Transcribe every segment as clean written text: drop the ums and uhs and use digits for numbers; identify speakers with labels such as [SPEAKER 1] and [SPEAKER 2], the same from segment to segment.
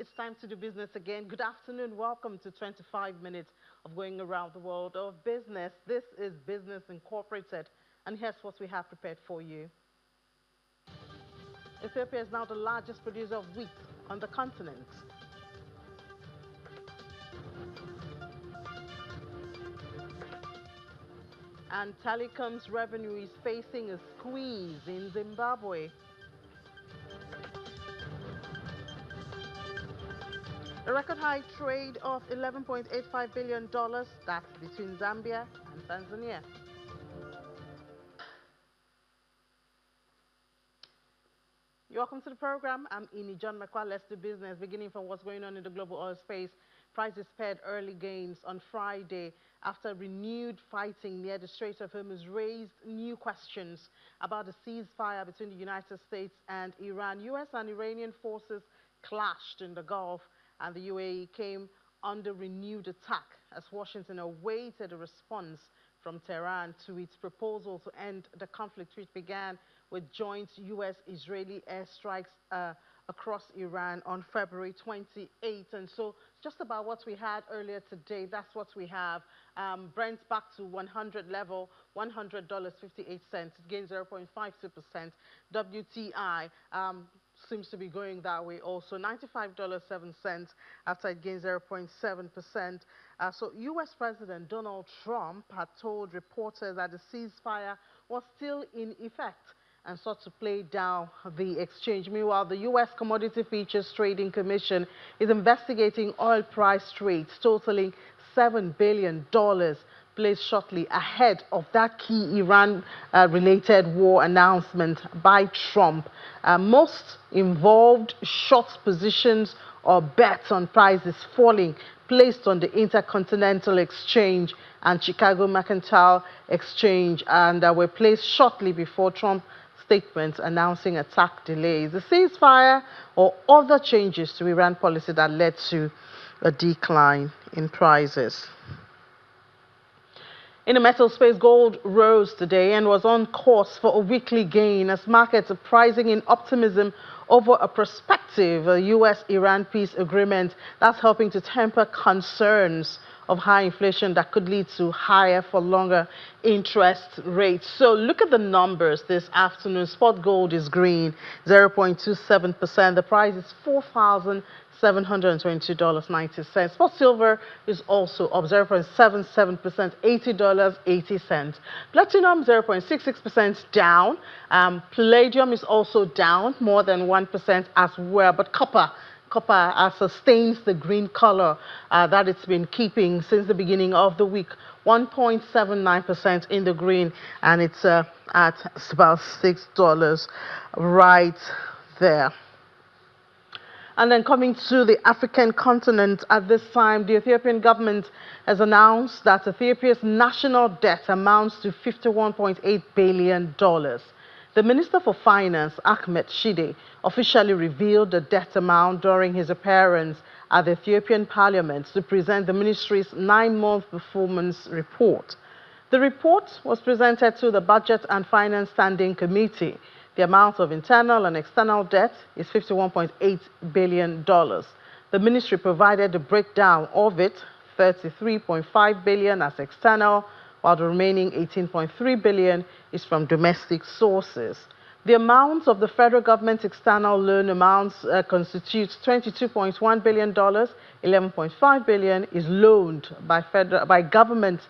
[SPEAKER 1] It's time to do business again. Good afternoon. Welcome to 25 minutes of going around the world of business. This is Business Incorporated, and here's what we have prepared for you. Ethiopia is now the largest producer of wheat on the continent. And telecom's revenue is facing a squeeze in Zimbabwe. A record high trade of $11.85 billion, that's between Zambia and Tanzania. Welcome to the program. I'm Ini John McQuarrie. Let's do business. Beginning from what's going on in the global oil space, prices pared early gains on Friday after renewed fighting near the Strait of Hormuz raised new questions about the ceasefire between the United States and Iran. U.S. and Iranian forces clashed in the Gulf, and the UAE came under renewed attack as Washington awaited a response from Tehran to its proposal to end the conflict, which began with joint U.S.-Israeli airstrikes across Iran on February 28th. And so just about what we had earlier today, that's what we have. Brent back to 100 level, $100.58. It gained 0.52%. WTI seems to be going that way also, $95.07 after it gained 0.7%. So U.S. President Donald Trump had told reporters that the ceasefire was still in effect and sought to play down the exchange. Meanwhile, the U.S. Commodity Futures Trading Commission is investigating oil price trades totaling $7 billion, placed shortly ahead of that key Iran-related war announcement by Trump. Most involved short positions or bets on prices falling placed on the Intercontinental Exchange and Chicago Mercantile Exchange, and were placed shortly before Trump statements announcing attack delays, the ceasefire, or other changes to Iran policy that led to a decline in prices. In the metal space, gold rose today and was on course for a weekly gain as markets are pricing in optimism over a prospective U.S.-Iran peace agreement that's helping to temper concerns of high inflation that could lead to higher for longer interest rates. So look at the numbers this afternoon. Spot gold is green, 0.27%. The price is $4,722.90. Spot silver is also up 0.77%, $80.80. Platinum 0.66% down. Palladium is also down more than 1% as well. But copper sustains the green color that it's been keeping since the beginning of the week, 1.79% in the green, and it's at about $6 right there. And then coming to the African continent at this time, the Ethiopian government has announced that Ethiopia's national debt amounts to $51.8 billion. The Minister for Finance, Ahmed Shide, officially revealed the debt amount during his appearance at the Ethiopian Parliament to present the ministry's 9-month performance report. The report was presented to the Budget and Finance Standing Committee. The amount of internal and external debt is $51.8 billion. The ministry provided a breakdown of it, $33.5 billion as external, while the remaining $18.3 billion is from domestic sources. The amount of the federal government external loan amounts constitutes $22.1 billion. $11.5 billion is loaned by government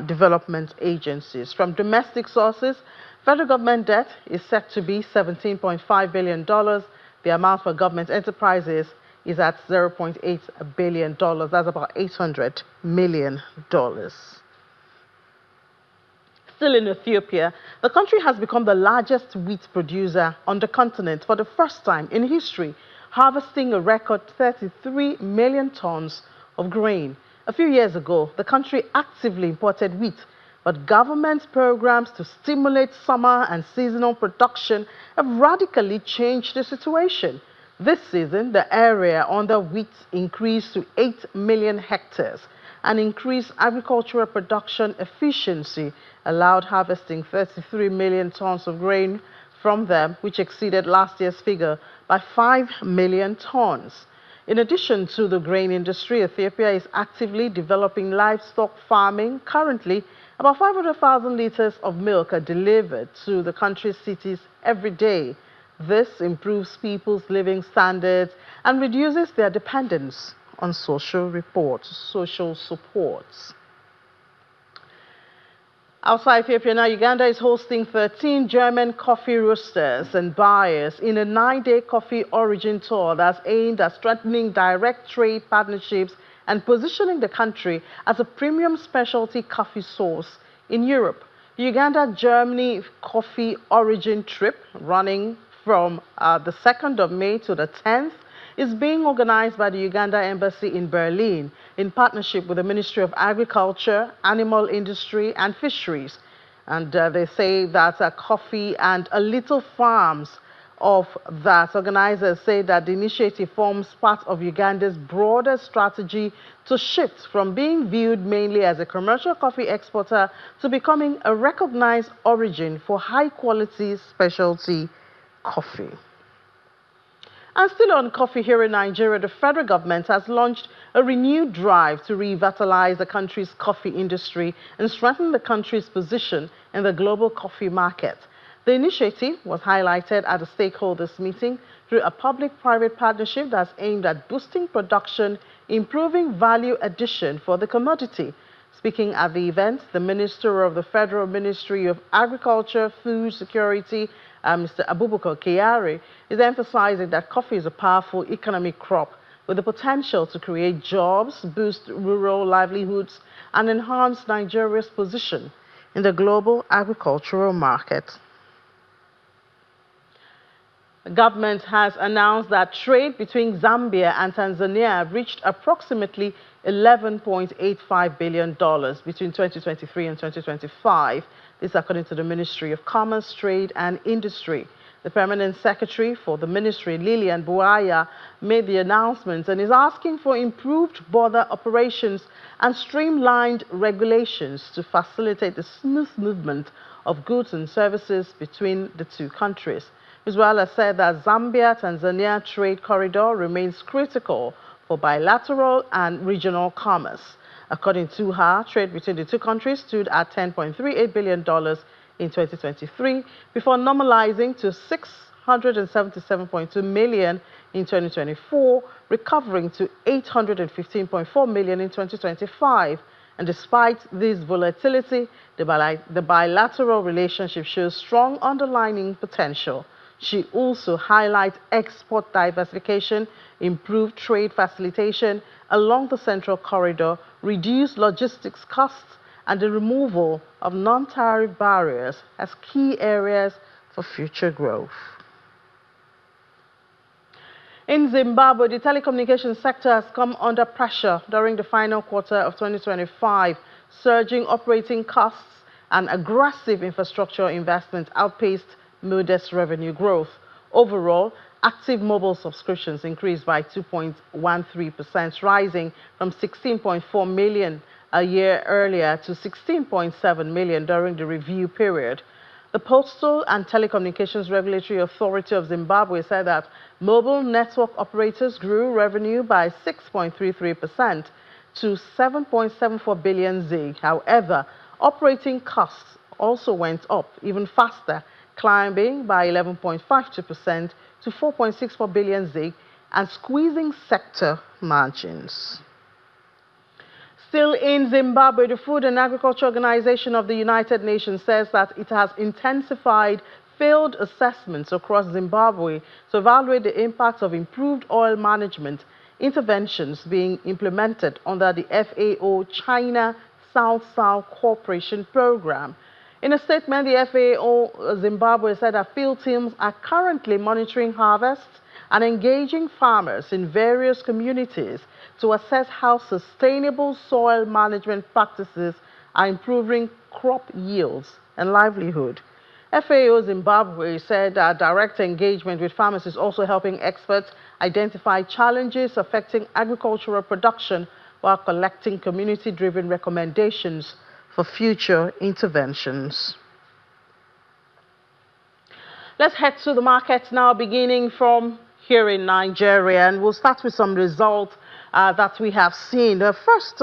[SPEAKER 1] development agencies. From domestic sources, federal government debt is set to be $17.5 billion. The amount for government enterprises is at $0.8 billion. That's about $800 million. Still in Ethiopia, the country has become the largest wheat producer on the continent for the first time in history, harvesting a record 33 million tons of grain. A few years ago, the country actively imported wheat, but government programs to stimulate summer and seasonal production have radically changed the situation. This season, the area under wheat increased to 8 million hectares. And increased agricultural production efficiency allowed harvesting 33 million tons of grain from them, which exceeded last year's figure by 5 million tons. In addition to the grain industry, Ethiopia is actively developing livestock farming. Currently, about 500,000 liters of milk are delivered to the country's cities every day. This improves people's living standards and reduces their dependence on social supports. Outside Ethiopia now, Uganda is hosting 13 German coffee roasters and buyers in a 9-day coffee origin tour that's aimed at strengthening direct trade partnerships and positioning the country as a premium specialty coffee source in Europe. The Uganda-Germany coffee origin trip, running from the 2nd of May to the 10th, is being organized by the Uganda Embassy in Berlin in partnership with the Ministry of Agriculture, Animal Industry and Fisheries. And they say that coffee and little farms of that. Organizers say that the initiative forms part of Uganda's broader strategy to shift from being viewed mainly as a commercial coffee exporter to becoming a recognized origin for high-quality specialty coffee. And still on coffee here in Nigeria, the federal government has launched a renewed drive to revitalize the country's coffee industry and strengthen the country's position in the global coffee market. The initiative was highlighted at a stakeholders meeting through a public-private partnership that's aimed at boosting production, improving value addition for the commodity. Speaking at the event, the Minister of the Federal Ministry of Agriculture, Food Security, Mr. Abubakar Kyari, is emphasizing that coffee is a powerful economic crop with the potential to create jobs, boost rural livelihoods, and enhance Nigeria's position in the global agricultural market. The government has announced that trade between Zambia and Tanzania reached approximately $11.85 billion between 2023 and 2025. This according to the Ministry of Commerce, Trade and Industry. The Permanent Secretary for the Ministry, Lilian Buaya, made the announcement and is asking for improved border operations and streamlined regulations to facilitate the smooth movement of goods and services between the two countries. Ms. Buaya said that Zambia-Tanzania trade corridor remains critical for bilateral and regional commerce. According to her, trade between the two countries stood at $10.38 billion in 2023 before normalizing to $677.2 million in 2024, recovering to $815.4 million in 2025. And despite this volatility, the bilateral relationship shows strong underlying potential. She also highlights export diversification, improved trade facilitation along the Central Corridor, reduced logistics costs, and the removal of non-tariff barriers as key areas for future growth. In Zimbabwe, the telecommunications sector has come under pressure during the final quarter of 2025. Surging operating costs and aggressive infrastructure investment outpaced modest revenue growth. Overall, active mobile subscriptions increased by 2.13%, rising from 16.4 million a year earlier to 16.7 million during the review period. The Postal and Telecommunications Regulatory Authority of Zimbabwe said that mobile network operators grew revenue by 6.33% to 7.74 billion ZiG. However, operating costs also went up even faster, climbing by 11.52% to 4.64 billion ZiG and squeezing sector margins. Still in Zimbabwe, the Food and Agriculture Organization of the United Nations says that it has intensified field assessments across Zimbabwe to evaluate the impact of improved oil management interventions being implemented under the FAO China South-South Cooperation Program. In a statement, the FAO Zimbabwe said that field teams are currently monitoring harvests and engaging farmers in various communities to assess how sustainable soil management practices are improving crop yields and livelihood. FAO Zimbabwe said that direct engagement with farmers is also helping experts identify challenges affecting agricultural production while collecting community-driven recommendations for future interventions. Let's head to the markets now, beginning from here in Nigeria, and we'll start with some results that we have seen. The first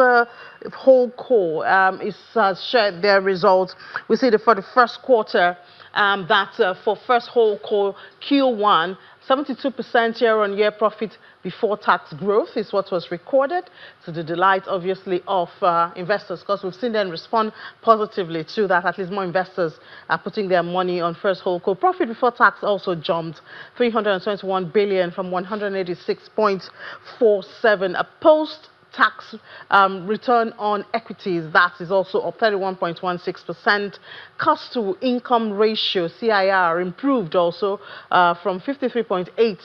[SPEAKER 1] whole core is shared their results. We see that for the first quarter, that for first whole core Q1, 72% year-on-year profit before tax growth is what was recorded, to the delight, obviously, of investors, because we've seen them respond positively to that. At least more investors are putting their money on first whole core. Profit before tax also jumped 321 billion from 186.47. A post-tax return on equities, that is also up 31.16%. Cost to income ratio, CIR, improved also from 53.8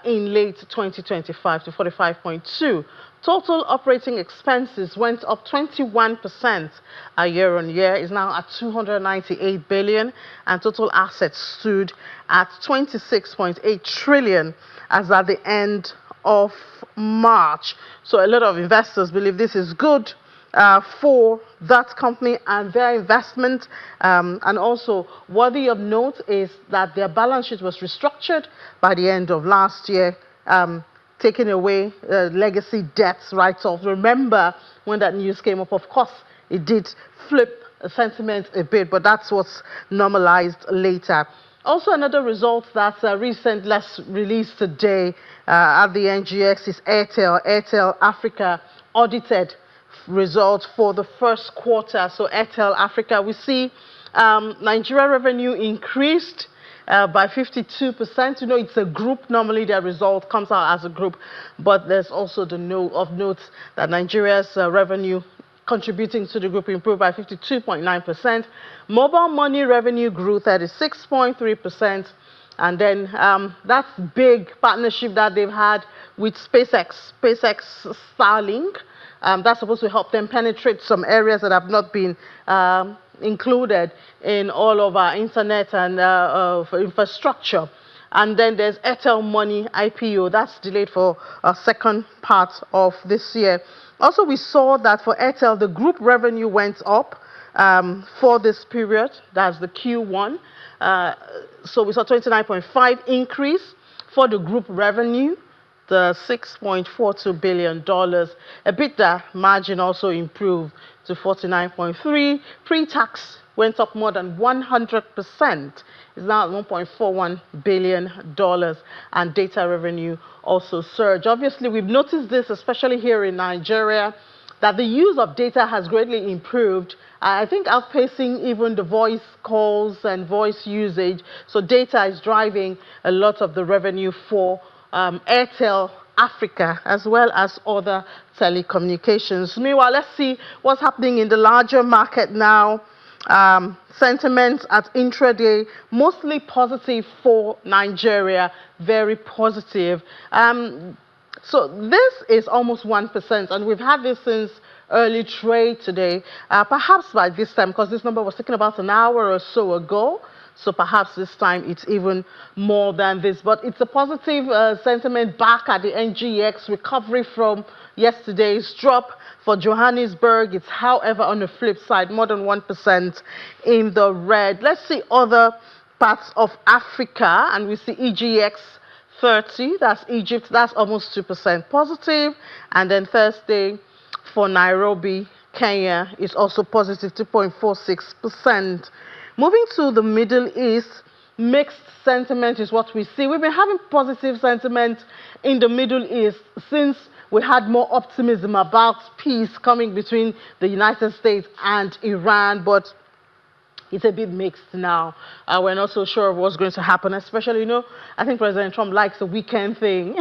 [SPEAKER 1] in late 2025 to 45.2. Total operating expenses went up 21% year on year, is now at 298 billion, and total assets stood at 26.8 trillion as at the end of March. So a lot of investors believe this is good for that company and their investment. And also worthy of note is that their balance sheet was restructured by the end of last year, taking away legacy debts write-off. Remember when that news came up, of course, it did flip sentiment a bit, but that's what's normalized later. Also, another result that's recently released today at the NGX is Airtel Africa audited results for the first quarter. So Airtel Africa, we see Nigeria revenue increased by 52%. You know, it's a group. Normally their result comes out as a group, but there's also the note of notes that Nigeria's revenue contributing to the group improved by 52.9%. Mobile money revenue grew 36.3%. And then that's big partnership that they've had with SpaceX Starlink. That's supposed to help them penetrate some areas that have not been included in all of our internet and infrastructure. And then there's Airtel Money IPO. That's delayed for a second part of this year. Also, we saw that for Airtel, the group revenue went up for this period. That's the Q1. So we saw 29.5 increase for the group revenue, the $6.42 billion. EBITDA margin also improved to 49.3. Pre-tax went up more than 100%. It's now at $1.41 billion, and data revenue also surged. Obviously, we've noticed this, especially here in Nigeria, that the use of data has greatly improved. I think outpacing even the voice calls and voice usage. So data is driving a lot of the revenue for Airtel Africa, as well as other telecommunications. Meanwhile, let's see what's happening in the larger market now. Sentiment at intraday, mostly positive for Nigeria, very positive. So this is almost 1%, and we've had this since early trade today. Perhaps by this time, because this number was taken about an hour or so ago, so perhaps this time it's even more than this. But it's a positive sentiment back at the NGX, recovery from yesterday's drop. For Johannesburg, it's, however, on the flip side, more than 1% in the red. Let's see other parts of Africa, and we see EGX 30, that's Egypt, that's almost 2% positive. And then Thursday for Nairobi, Kenya, is also positive, 2.46%. Moving to the Middle East, mixed sentiment is what we see. We've been having positive sentiment in the Middle East since we had more optimism about peace coming between the United States and Iran, but it's a bit mixed now. We're not so sure of what's going to happen, especially, you know, I think President Trump likes a weekend thing.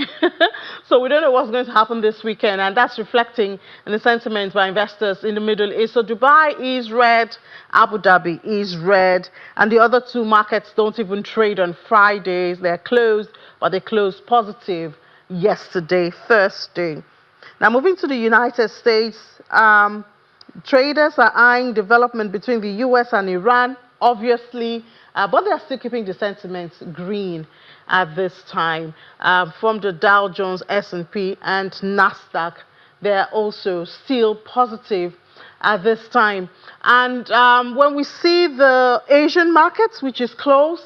[SPEAKER 1] So we don't know what's going to happen this weekend, and that's reflecting in the sentiment by investors in the Middle East. So Dubai is red, Abu Dhabi is red, and the other two markets don't even trade on Fridays. They're closed, but they closed positive yesterday, Thursday. Now, moving to the United States, traders are eyeing development between the U.S. and Iran, obviously, but they are still keeping the sentiments green at this time. From the Dow Jones, S&P, and NASDAQ, they're also still positive at this time. And when we see the Asian markets, which is closed,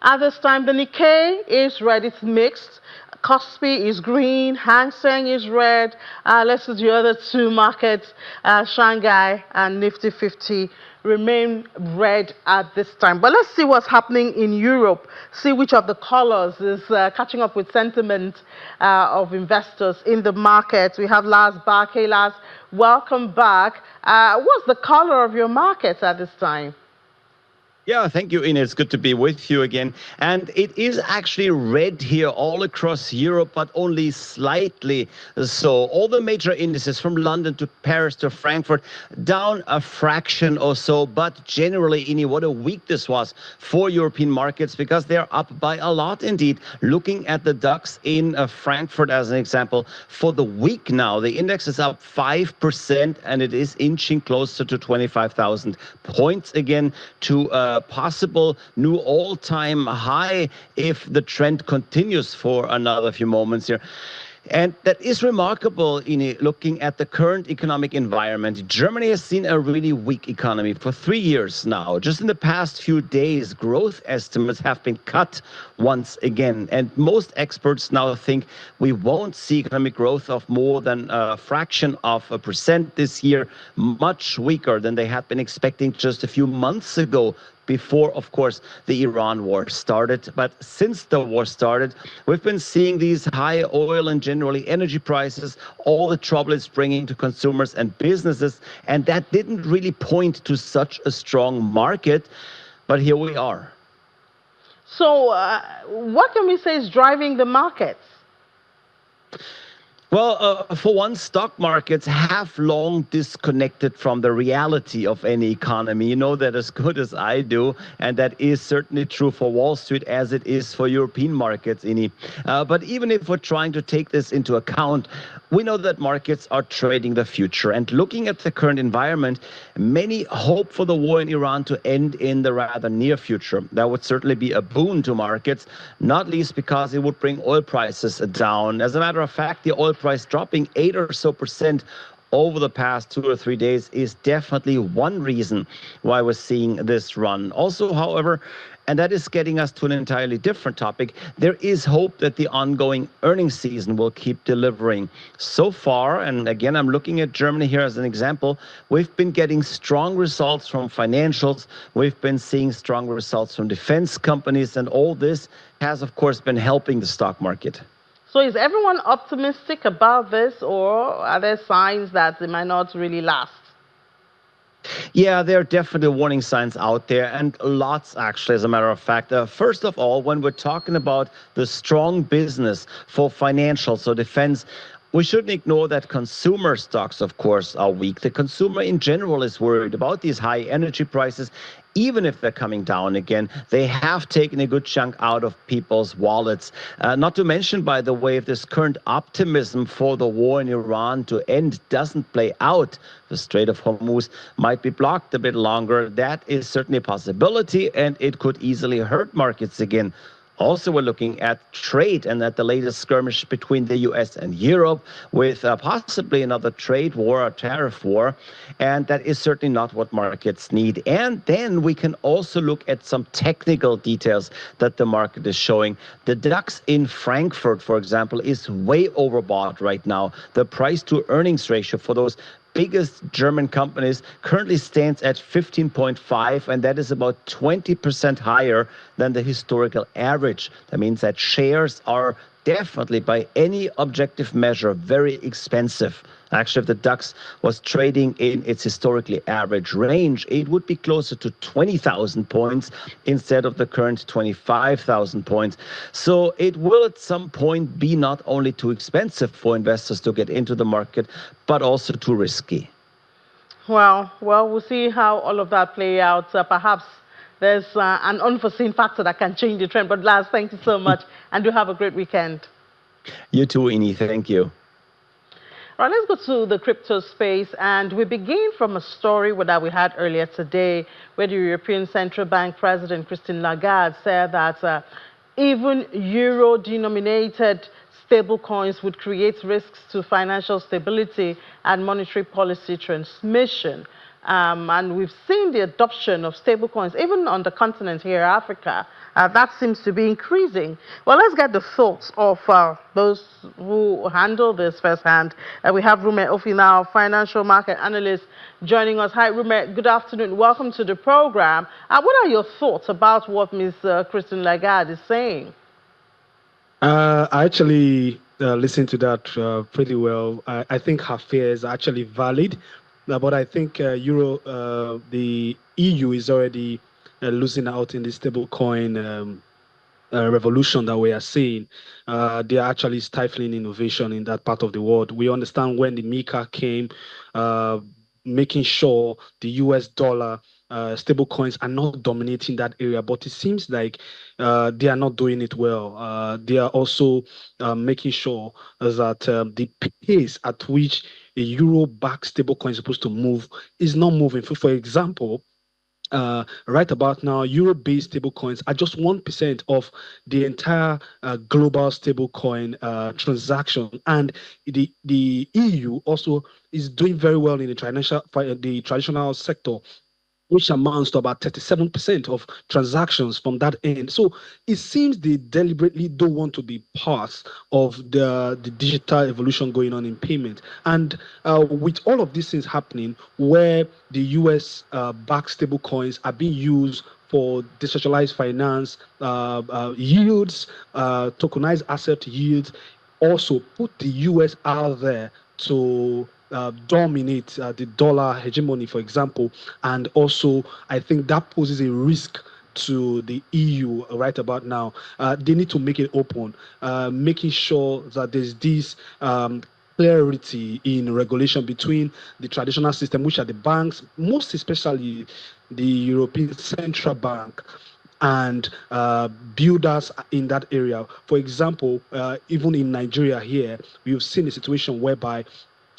[SPEAKER 1] At this time, the Nikkei is red, it's mixed. Kospi is green, Hang Seng is red. Let's see the other two markets, Shanghai and Nifty 50 remain red at this time. But let's see what's happening in Europe, see which of the colors is catching up with sentiment of investors in the market. We have Lars back. Hey Lars, welcome back. What's the color of your markets at this time?
[SPEAKER 2] Yeah, thank you, Ine. It's good to be with you again. And it is actually red here all across Europe, but only slightly so. All the major indices from London to Paris to Frankfurt down a fraction or so. But generally, Ine, what a week this was for European markets because they're up by a lot indeed. Looking at the DAX in Frankfurt as an example, for the week now, the index is up 5% and it is inching closer to 25,000 points again to possible new all-time high if the trend continues for another few moments here. And that is remarkable in looking at the current economic environment. Germany has seen a really weak economy for 3 years now. Just in the past few days, growth estimates have been cut once again. And most experts now think we won't see economic growth of more than a fraction of a percent this year, much weaker than they had been expecting just a few months ago, before, of course, the Iran war started. But since the war started, we've been seeing these high oil and generally energy prices, all the trouble it's bringing to consumers and businesses. And that didn't really point to such a strong market. But here we are.
[SPEAKER 1] So what can we say is driving the markets?
[SPEAKER 2] Well, for one, stock markets have long disconnected from the reality of any economy. You know that as good as I do, and that is certainly true for Wall Street as it is for European markets, Ini. But even if we're trying to take this into account, we know that markets are trading the future. And looking at the current environment, many hope for the war in Iran to end in the rather near future. That would certainly be a boon to markets, not least because it would bring oil prices down. As a matter of fact, the oil price dropping 8 or so percent over the past 2 or 3 days is definitely one reason why we're seeing this run. Also, however, and that is getting us to an entirely different topic, there is hope that the ongoing earnings season will keep delivering. So far, and again, I'm looking at Germany here as an example, we've been getting strong results from financials, we've been seeing strong results from defense companies, and all this has, of course, been helping the stock market.
[SPEAKER 1] So is everyone optimistic about this, or are there signs that it might not really last?
[SPEAKER 2] Yeah, there are definitely warning signs out there, and lots actually, as a matter of fact. First of all, when we're talking about the strong business for financials, so defense, we shouldn't ignore that consumer stocks, of course, are weak. The consumer in general is worried about these high energy prices. Even if they're coming down again, they have taken a good chunk out of people's wallets. Not to mention, by the way, if this current optimism for the war in Iran to end doesn't play out, the Strait of Hormuz might be blocked a bit longer. That is certainly a possibility, and it could easily hurt markets again. Also, we're looking at trade and at the latest skirmish between the US and Europe with possibly another trade war, a tariff war. And that is certainly not what markets need. And then we can also look at some technical details that the market is showing. The DAX in Frankfurt, for example, is way overbought right now. The price to earnings ratio for those biggest German companies currently stands at 15.5, and that is about 20% higher than the historical average. That means that shares are definitely, by any objective measure, very expensive. Actually, if the DAX was trading in its historically average range, it would be closer to 20,000 points instead of the current 25,000 points. So it will at some point be not only too expensive for investors to get into the market, but also too risky.
[SPEAKER 1] Well, we'll see how all of that play out. Perhaps there's an unforeseen factor that can change the trend. But Lars, thank you so much, and do have a great weekend.
[SPEAKER 2] You too, Ini. Thank you.
[SPEAKER 1] All right, let's go to the crypto space, and we begin from a story that we had earlier today, where the European Central Bank President Christine Lagarde said that even euro-denominated stablecoins would create risks to financial stability and monetary policy transmission. And we've seen the adoption of stablecoins, even on the continent here, Africa. That seems to be increasing. Well, let's get the thoughts of those who handle this firsthand. We have Rume Ofi now, financial market analyst, joining us. Hi, Rume. Good afternoon. Welcome to the program. What are your thoughts about what Ms. Christine Lagarde is saying?
[SPEAKER 3] I actually listened to that pretty well. I think her fears are actually valid, but I think the EU is already losing out in the stablecoin revolution that we are seeing. They are actually stifling innovation in that part of the world. We understand when the MiCA came, making sure the US dollar stable coins are not dominating that area, but it seems like they are not doing it well. They are also making sure that the pace at which a euro-backed stable coin is supposed to move is not moving. For example, right about now, euro-based stablecoins are just 1% of the entire global stablecoin transaction, and the EU also is doing very well in the traditional sector, which amounts to about 37% of transactions from that end. So it seems they deliberately don't want to be part of the digital evolution going on in payment. And with all of these things happening, where the US backed stable coins are being used for decentralized finance, yields, tokenized asset yields, also put the US out there to dominate the dollar hegemony, for example. And also, I think that poses a risk to the EU right about now. They need to make it open, making sure that there's this clarity in regulation between the traditional system, which are the banks, most especially the European Central Bank, and builders in that area. For example, even in Nigeria here, we've seen a situation whereby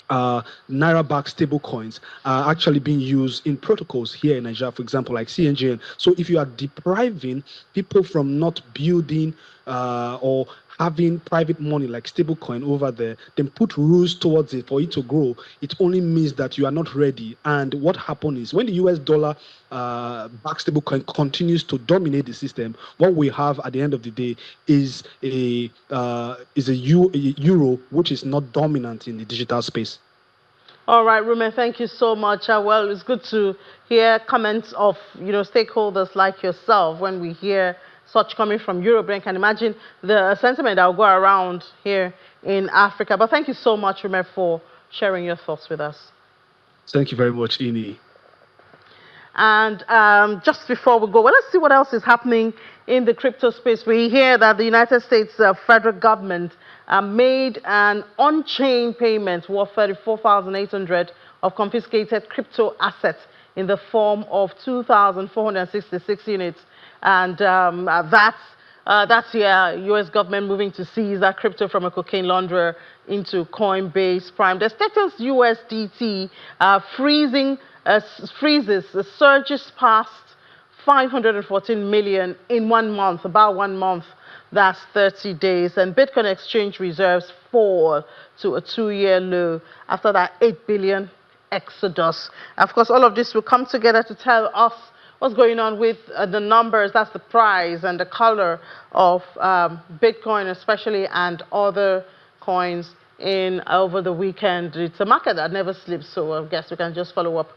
[SPEAKER 3] naira-backed stable coins are actually being used in protocols here in Nigeria, for example, like CNGN. So if you are depriving people from not building or having private money like stablecoin over there, then put rules towards it for it to grow, it only means that you are not ready. And what happens is when the US dollar backed stablecoin continues to dominate the system, what we have at the end of the day is a euro which is not dominant in the digital space.
[SPEAKER 1] All right, Rume, thank you so much. Well, it's good to hear comments of stakeholders like yourself when we hear such coming from Europe. And can imagine the sentiment that will go around here in Africa. But thank you so much, Rume, for sharing your thoughts with us.
[SPEAKER 3] Thank you very much, Ini.
[SPEAKER 1] And just before we go, well, let's see what else is happening in the crypto space. We hear that the United States federal government made an on-chain payment worth $34,800 of confiscated crypto assets in the form of 2,466 units. And that's the U.S. government moving to seize that crypto from a cocaine launderer into Coinbase Prime. The status USDT freezes surges past 514 million in 1 month, about 1 month. That's 30 days. And Bitcoin exchange reserves fall to a 2-year low after that 8 billion exodus. Of course, all of this will come together to tell us what's going on with the numbers. That's the price and the color of Bitcoin especially, and other coins in over the weekend. It's a market that never sleeps, so I guess we can just follow up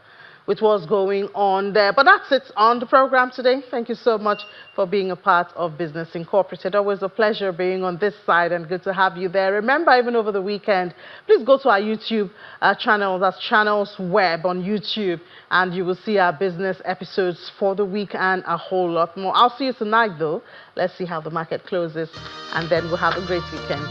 [SPEAKER 1] with what's going on there. But that's it on the program today. Thank you so much for being a part of Business Incorporated. Always a pleasure being on this side, and good to have you there. Remember, even over the weekend, please go to our YouTube channel. That's Channels Web on YouTube, and you will see our business episodes for the week and a whole lot more. I'll see you tonight, though. Let's see how the market closes, and then we'll have a great weekend.